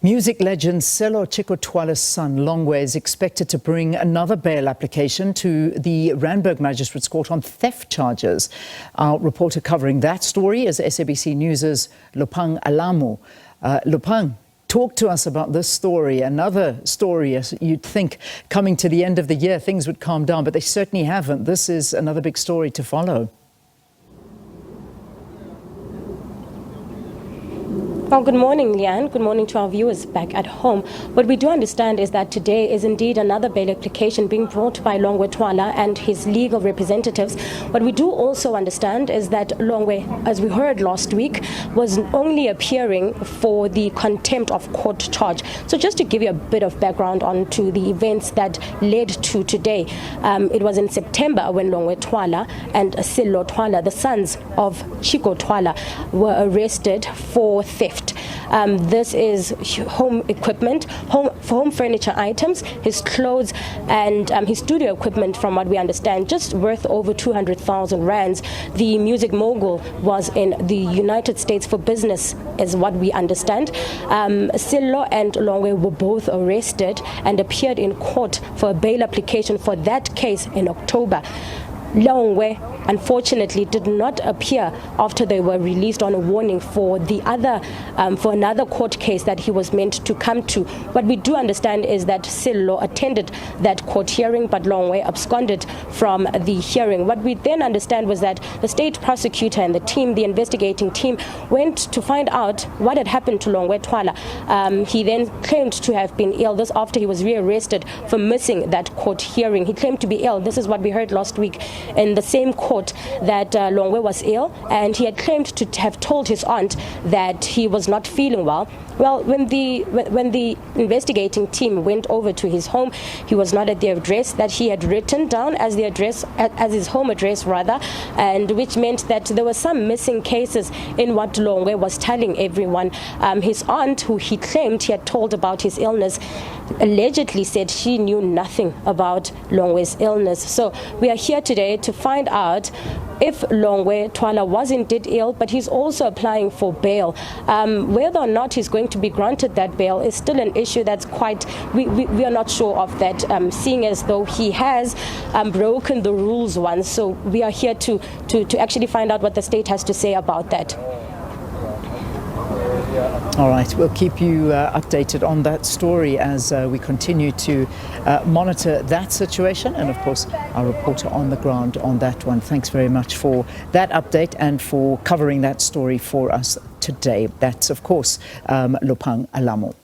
Music legend Sello Chicco Twala's son, Longwe, is expected to bring another bail application to the Randburg Magistrates Court on theft charges. Our reporter covering that story is SABC News' Lopang Alamu. Lopang, talk to us about this story. Another story, as you'd think, coming to the end of the year, things would calm down, but they certainly haven't. This is another big story to follow. Well, good morning, Leanne. Good morning to our viewers back at home. What we do understand is that today is indeed another bail application being brought by Longwe Twala and his legal representatives. What we do also understand is that Longwe, as we heard last week, was only appearing for the contempt of court charge. So just to give you a bit of background onto the events that led to today, it was in September when Longwe Twala and Sello Twala, the sons of Chicco Twala, were arrested for theft. This is home equipment, home furniture items, his clothes and his studio equipment, from what we understand, just worth over 200,000 rands. The music mogul was in the United States for business, is what we understand. Sello and Longwe were both arrested and appeared in court for a bail application for that case in October. Longwe, unfortunately, did not appear after they were released on a warning for the other, for another court case that he was meant to come to. What we do understand is that Sello attended that court hearing, but Longwe absconded from the hearing. What we then understand was that the state prosecutor and the team, the investigating team, went to find out what had happened to Longwe Twala. He then claimed to have been ill. This after he was rearrested for missing that court hearing. He claimed to be ill. This is what we heard last week in the same court, that Longwe was ill, and he had claimed to have told his aunt that he was not feeling well. Well, when the investigating team went over to his home, he was not at the address that he had written down as the address, as his home address rather, and which meant that there were some missing cases in what Longwe was telling everyone. His aunt, who he claimed he had told about his illness, allegedly said she knew nothing about Longwe's illness. So we are here today to find out if Longwe Twala was indeed ill, but he's also applying for bail. Whether or not he's going to be granted that bail is still an issue that's quite, we are not sure of that, seeing as though he has broken the rules once. So we are here to actually find out what the state has to say about that. All right, we'll keep you updated on that story as we continue to monitor that situation, and of course our reporter on the ground on that one. Thanks very much for that update and for covering that story for us today. That's of course Lopang Alamu.